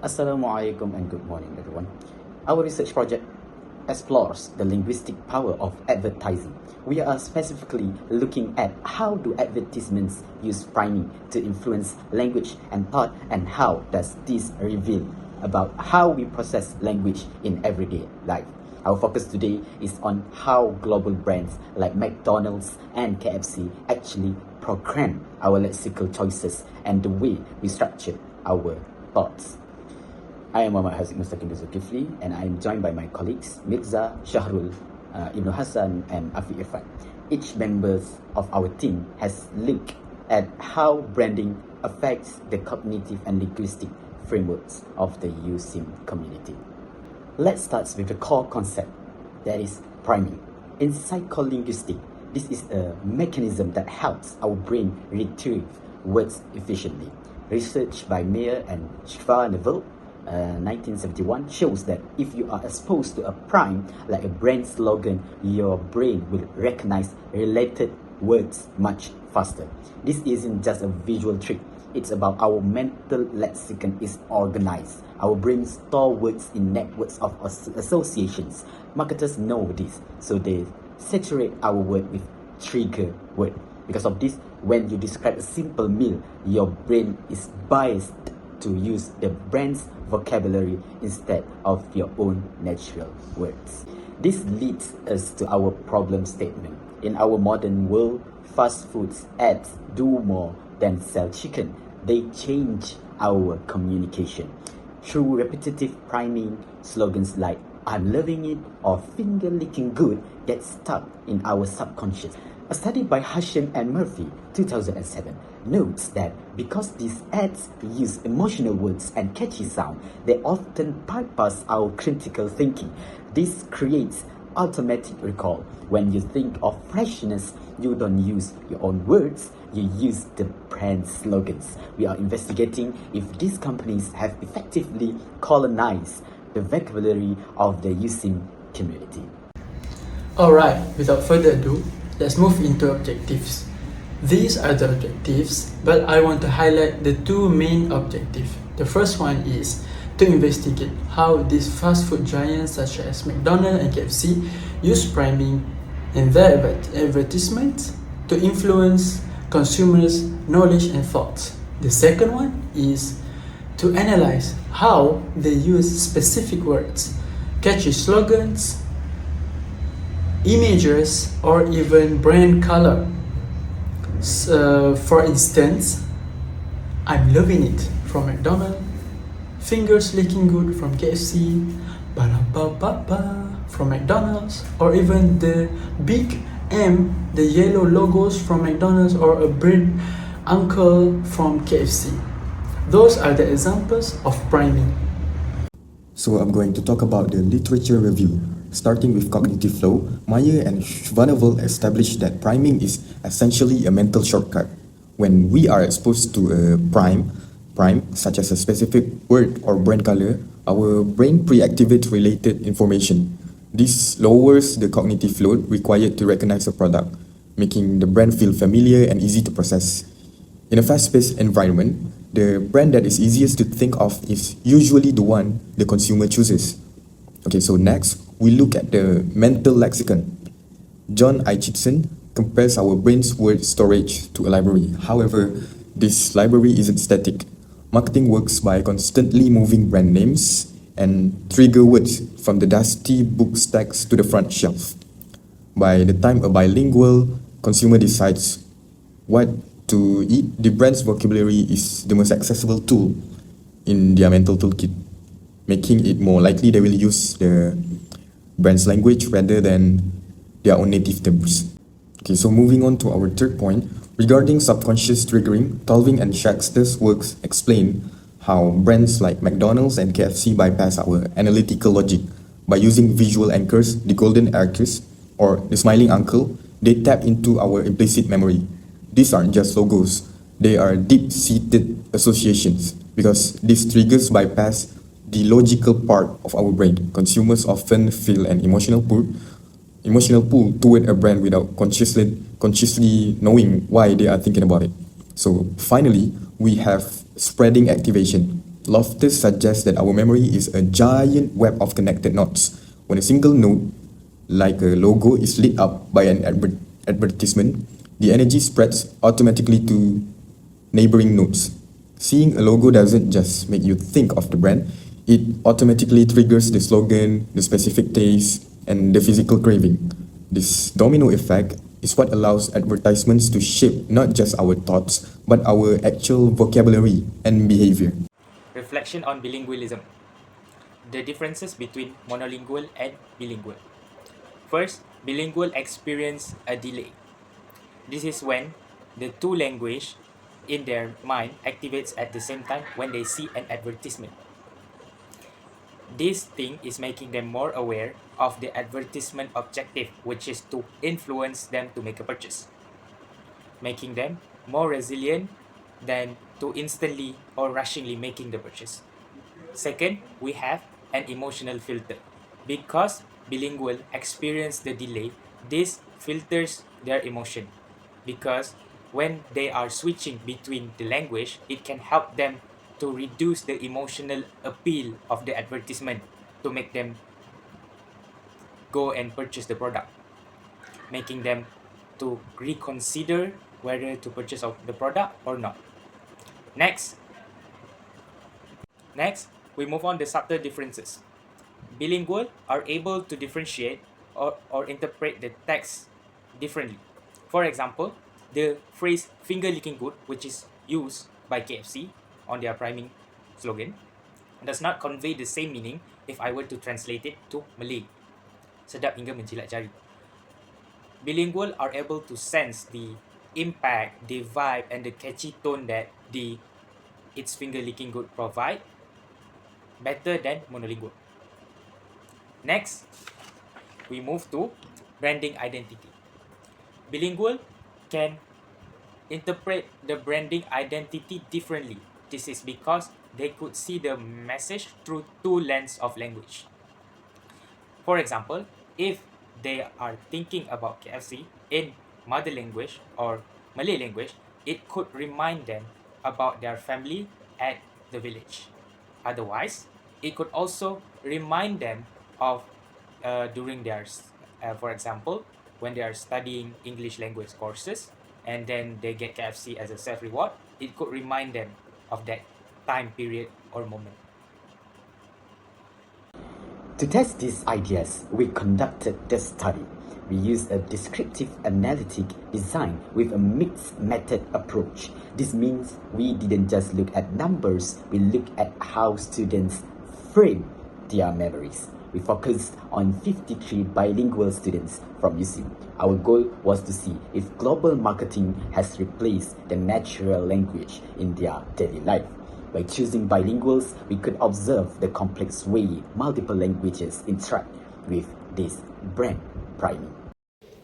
Assalamualaikum and good morning, everyone. Our research project explores the linguistic power of advertising. We are specifically looking at how do advertisements use priming to influence language and thought, and how does this reveal about how we process language in everyday life. Our focus today is on how global brands like McDonald's and KFC actually program our lexical choices and the way we structure our thoughts. I am Muhammad Haziq Mustaqim Zulkifli, and I am joined by my colleagues Mirza, Shahrul, Ibn Hassan and Afi Irfan. Each member of our team has looked at how branding affects the cognitive and linguistic frameworks of the USIM community. Let's start with the core concept, that is priming. In psycholinguistics, this is a mechanism that helps our brain retrieve words efficiently. Research by Mayer and Schwarzenegger 1971 shows that if you are exposed to a prime like a brand slogan, your brain will recognize related words much faster. This isn't just a visual trick, it's about our mental lexicon is organized. Our brains store words in networks of associations. Marketers know this, so they saturate our word with trigger word. Because of this, when you describe a simple meal, your brain is biased to use the brand's vocabulary instead of your own natural words. This leads us to our problem statement. In our modern world, fast foods ads do more than sell chicken. They change our communication. Through repetitive priming, slogans like "I'm loving it" or "finger licking good" get stuck in our subconscious. A study by Hashim and Murphy, 2007, notes that because these ads use emotional words and catchy sound, they often bypass our critical thinking. This creates automatic recall. When you think of freshness, you don't use your own words, you use the brand slogans. We are investigating if these companies have effectively colonized the vocabulary of the USIM community. Alright, without further ado, let's move into objectives. These are the objectives, but I want to highlight the two main objectives. The first one is to investigate how these fast food giants such as McDonald's and KFC use priming in their advertisements to influence consumers' knowledge and thoughts. The second one is to analyze how they use specific words, catchy slogans, images, or even brand color. For instance, "I'm loving it" from McDonald's, "fingers licking good" from KFC, "Ba-da-ba-ba-ba" from McDonald's, or even the big M, the yellow logos from McDonald's, or a bird uncle from KFC. Those are the examples of priming. So I'm going to talk about the literature review. Starting with cognitive flow, Mayer and Schwarzenegger established that priming is essentially a mental shortcut. When we are exposed to a prime, such as a specific word or brand color, our brain pre-activates related information. This lowers the cognitive load required to recognize a product, making the brand feel familiar and easy to process. In a fast-paced environment, the brand that is easiest to think of is usually the one the consumer chooses. Okay, so next, we look at the mental lexicon. John Aitchison compares our brain's word storage to a library. However, this library isn't static. Marketing works by constantly moving brand names and trigger words from the dusty book stacks to the front shelf. By the time a bilingual consumer decides what to eat, the brand's vocabulary is the most accessible tool in their mental toolkit, making it more likely they will use the brand's language rather than their own native terms. Okay, so moving on to our third point, regarding subconscious triggering, Tulving and Shaxter's works explain how brands like McDonald's and KFC bypass our analytical logic. By using visual anchors, the golden arches, or the smiling uncle, they tap into our implicit memory. These aren't just logos, they are deep-seated associations, because these triggers bypass the logical part of our brain. Consumers often feel an emotional pull toward a brand without consciously knowing why they are thinking about it. So finally, we have spreading activation. Loftus suggests that our memory is a giant web of connected knots. When a single node, like a logo, is lit up by an advertisement, the energy spreads automatically to neighboring nodes. Seeing a logo doesn't just make you think of the brand, it automatically triggers the slogan, the specific taste, and the physical craving. This domino effect is what allows advertisements to shape not just our thoughts, but our actual vocabulary and behavior. Reflection on bilingualism. The differences between monolingual and bilingual. First, bilingual experience a delay. This is when the two language in their mind activates at the same time when they see an advertisement. This thing is making them more aware of the advertisement objective, which is to influence them to make a purchase, making them more resilient than to instantly or rushingly making the purchase. Second, we have an emotional filter. Because bilingual experience the delay, this filters their emotion. Because when they are switching between the language, it can help them to reduce the emotional appeal of the advertisement to make them go and purchase the product, making them to reconsider whether to purchase of the product or not. Next, we move on the subtle differences. Bilingual are able to differentiate or interpret the text differently. For example, the phrase finger licking good, which is used by KFC on their priming slogan, does not convey the same meaning if I were to translate it to Malay. Sedap hingga menjilat jari. Bilingual are able to sense the impact, the vibe, and the catchy tone that its finger licking good provide better than monolingual. Next, we move to branding identity. Bilingual can interpret the branding identity differently. This is because they could see the message through two lenses of language. For example, if they are thinking about KFC in mother language or Malay language, it could remind them about their family at the village. Otherwise, it could also remind them of during their, for example, when they are studying English language courses and then they get KFC as a self-reward, it could remind them of that time period or moment. To test these ideas, we conducted this study. We used a descriptive analytic design with a mixed method approach. This means we didn't just look at numbers, we looked at how students frame their memories. We focused on 53 bilingual students from USIM. Our goal was to see if global marketing has replaced the natural language in their daily life. By choosing bilinguals, we could observe the complex way multiple languages interact with this brand priming.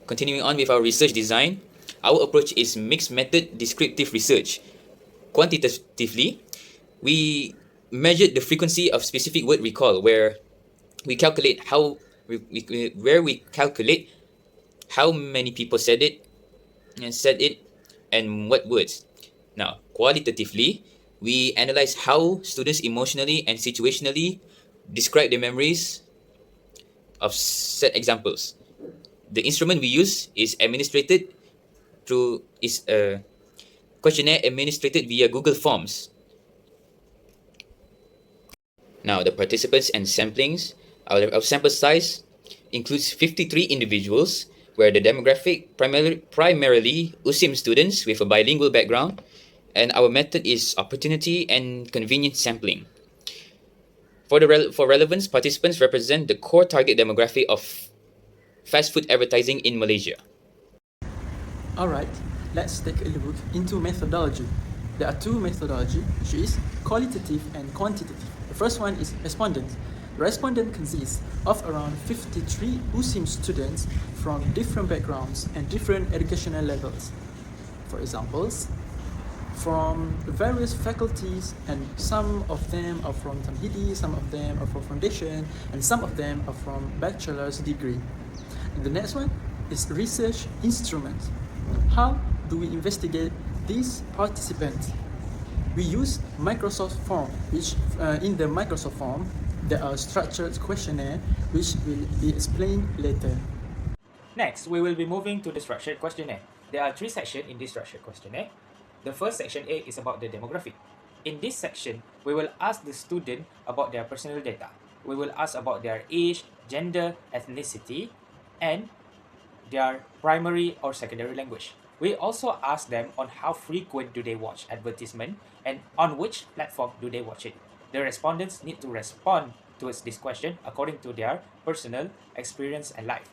Continuing on with our research design, our approach is mixed method descriptive research. Quantitatively, we measured the frequency of specific word recall, where we calculate how many people said it and what words. Now, qualitatively, we analyze how students emotionally and situationally describe their memories of set examples. The instrument we use is a questionnaire administered via Google Forms. Now, the participants and samplings, our sample size includes 53 individuals, where the demographic primarily USIM students with a bilingual background, and our method is opportunity and convenience sampling. For relevance, participants represent the core target demographic of fast food advertising in Malaysia. Alright, let's take a look into methodology. There are two methodologies, which is qualitative and quantitative. The first one is respondent. The respondent consists of around 53 USIM students from different backgrounds and different educational levels. For examples, from various faculties, and some of them are from Tamhidi, some of them are from foundation, and some of them are from bachelor's degree. And the next one is research instrument. How do we investigate these participants? we use Microsoft form, which in the Microsoft form, there are structured questionnaire, which will be explained later. Next, we will be moving to the structured questionnaire. There are 3 sections in this structured questionnaire. The first section A is about the demographic. In this section, we will ask the student about their personal data. We will ask about their age, gender, ethnicity, and their primary or secondary language. We also ask them on how frequent do they watch advertisement and on which platform do they watch it. The respondents need to respond towards this question according to their personal experience and life.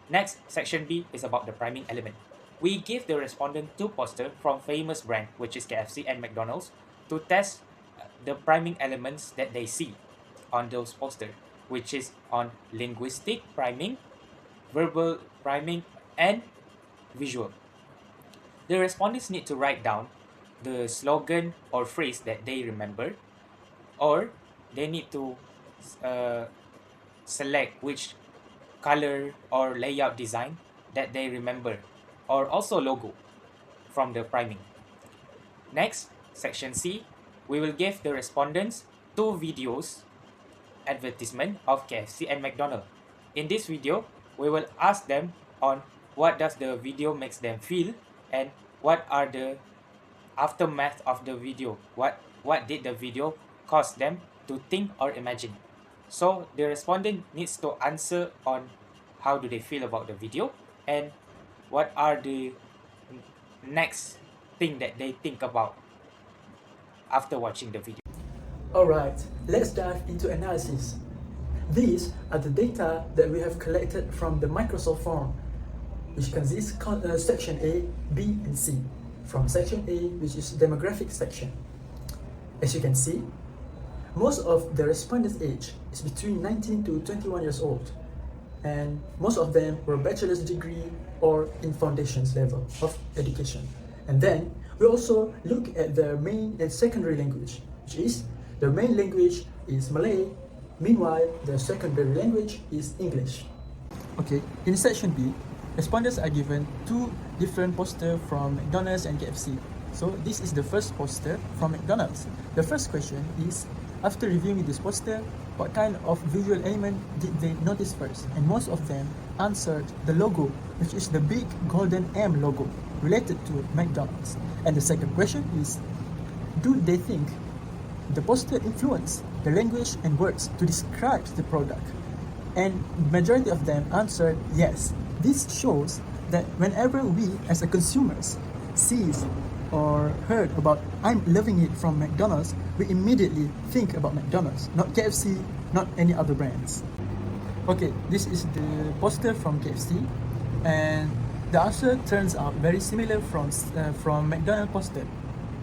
Next, section B is about the priming element. We give the respondent 2 posters from famous brand, which is KFC and McDonald's, to test the priming elements that they see on those posters, which is on linguistic priming, verbal priming, and visual. The respondents need to write down the slogan or phrase that they remember, or they need to select which color or layout design that they remember, or also logo from the priming. Next, section C, we will give the respondents 2 videos advertisement of KFC and McDonald's. In this video, we will ask them on what does the video makes them feel and what are the aftermath of the video. What did the video cause them to think or imagine? So the respondent needs to answer on how do they feel about the video and what are the next thing that they think about after watching the video. Alright, let's dive into analysis. These are the data that we have collected from the Microsoft form, which consists section A, B, and C. From section A, which is demographic section. As you can see, most of the respondents' age is between 19 to 21 years old, and most of them were bachelor's degree or in foundations level of education. And then we also look at their main and secondary language, which is their main language is Malay, meanwhile their secondary language is English. Okay, in section B, respondents are given 2 different posters from McDonald's and KFC. So this is the first poster from McDonald's. The first question is, after reviewing this poster, what kind of visual element did they notice first? And most of them answered the logo, which is the big golden M logo related to McDonald's. And the second question is, do they think the poster influenced the language and words to describe the product? And majority of them answered yes. This shows that whenever we as a consumers sees or heard about I'm loving it from McDonald's, we immediately think about McDonald's, not KFC, not any other brands. Okay, this is the poster from KFC, and the answer turns out very similar from McDonald's poster,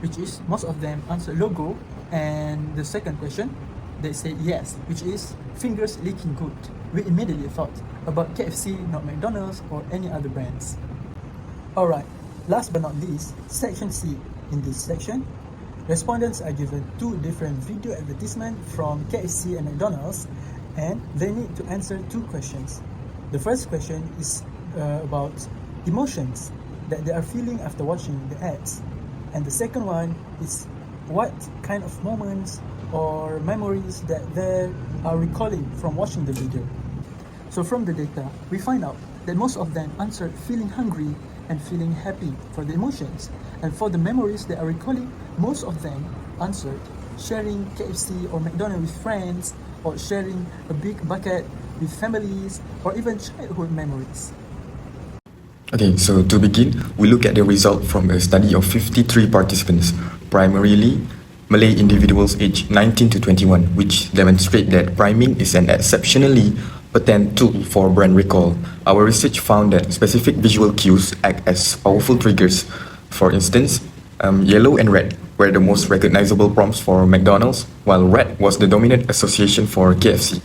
which is most of them answer logo, and the second question they say yes, which is fingers licking good. We immediately thought about KFC, not McDonald's or any other brands. Alright, last but not least, section C. In this section, respondents are given 2 different video advertisements from KFC and McDonald's, and they need to answer 2 questions. The first question is about emotions that they are feeling after watching the ads, and the second one is what kind of moments or memories that they are recalling from watching the video. So from the data, we find out that most of them answered feeling hungry and feeling happy for the emotions. And for the memories they are recalling, most of them answered sharing KFC or McDonald's with friends, or sharing a big bucket with families, or even childhood memories. Okay, so to begin, we look at the result from a study of 53 participants, primarily Malay individuals aged 19 to 21, which demonstrate that priming is an exceptionally potent tool for brand recall. Our research found that specific visual cues act as powerful triggers. For instance, yellow and red were the most recognizable prompts for McDonald's, while red was the dominant association for KFC.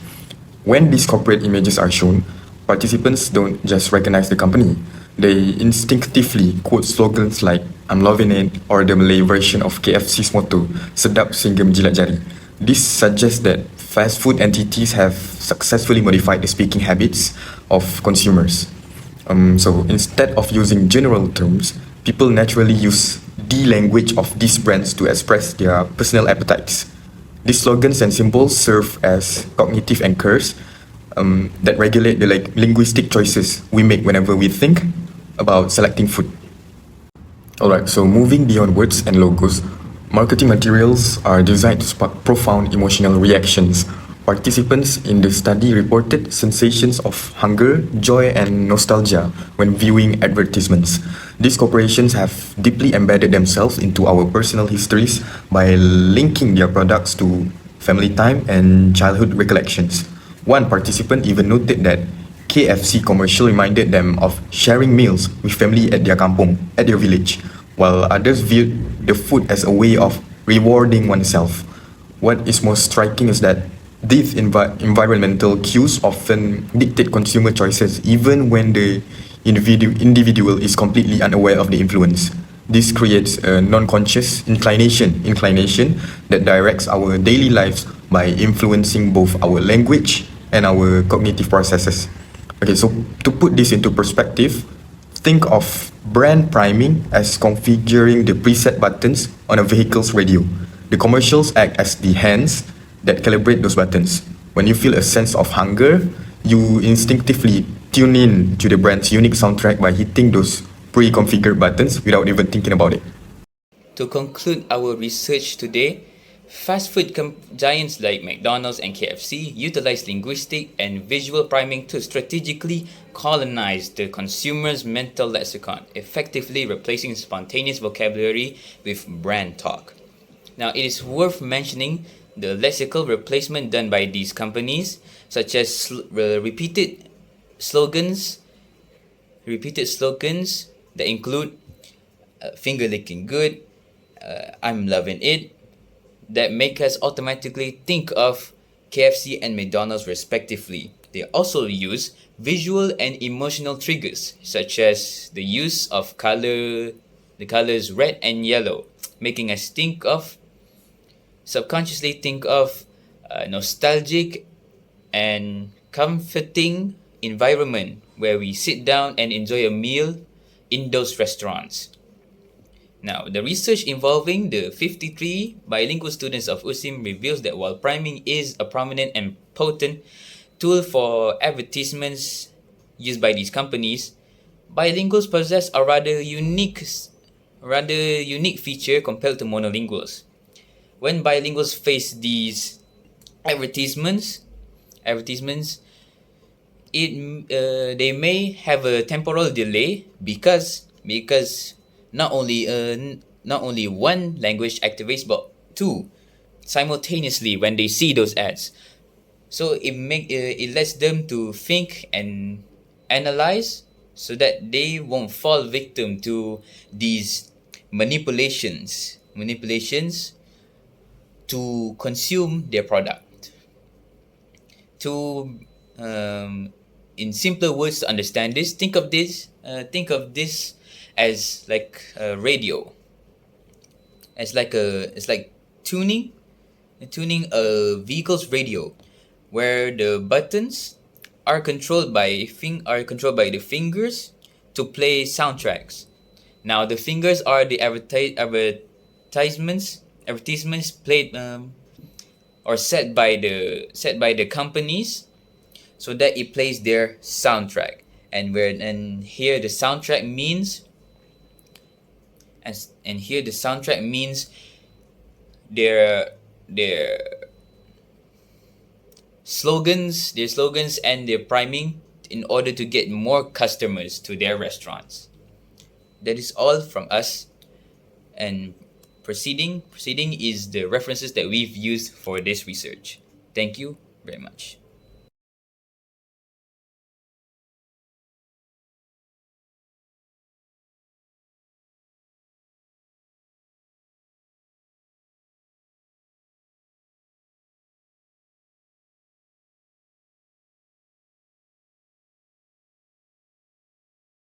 When these corporate images are shown, participants don't just recognize the company. They instinctively quote slogans like "I'm loving it" or the Malay version of KFC's motto, "Sedap sehingga menjilat jari." This suggests that fast food entities have successfully modified the speaking habits of consumers. So instead of using general terms, people naturally use the language of these brands to express their personal appetites. These slogans and symbols serve as cognitive anchors that regulate the linguistic choices we make whenever we think about selecting food. Alright, so moving beyond words and logos, marketing materials are designed to spark profound emotional reactions. Participants in the study reported sensations of hunger, joy, and nostalgia when viewing advertisements. These corporations have deeply embedded themselves into our personal histories by linking their products to family time and childhood recollections. One participant even noted that KFC commercial reminded them of sharing meals with family at their kampong, at their village, while others viewed the food as a way of rewarding oneself. What is most striking is that these environmental cues often dictate consumer choices even when the individual is completely unaware of the influence. This creates a non-conscious inclination that directs our daily lives by influencing both our language and our cognitive processes. Okay, so to put this into perspective, think of brand priming as configuring the preset buttons on a vehicle's radio. The commercials act as the hands that calibrate those buttons. When you feel a sense of hunger, you instinctively tune in to the brand's unique soundtrack by hitting those pre-configured buttons without even thinking about it. To conclude our research today, fast food giants like McDonald's and KFC utilize linguistic and visual priming to strategically colonize the consumer's mental lexicon, effectively replacing spontaneous vocabulary with brand talk. Now, it is worth mentioning the lexical replacement done by these companies, such as repeated slogans that include finger licking good, I'm loving it, that make us automatically think of KFC and McDonald's respectively. They also use visual and emotional triggers, such as the use of the colors red and yellow, making us subconsciously think of a nostalgic and comforting environment where we sit down and enjoy a meal in those restaurants. Now, the research involving the 53 bilingual students of USIM reveals that while priming is a prominent and potent tool for advertisements used by these companies, bilinguals possess a rather unique feature compared to monolinguals. When bilinguals face these advertisements, they may have a temporal delay because not only one language activates but two simultaneously when they see those ads. So it lets them to think and analyze so that they won't fall victim to these manipulations to consume their product. To in simpler words to understand this, think of this as like a radio. It's like tuning a vehicle's radio, where the buttons are controlled by the fingers to play soundtracks. Now the fingers are the advertisements played or set by the companies so that it plays their soundtrack. And here the soundtrack means their slogans and their priming in order to get more customers to their restaurants. That is all from us, and proceeding is the references that we've used for this research. Thank you very much.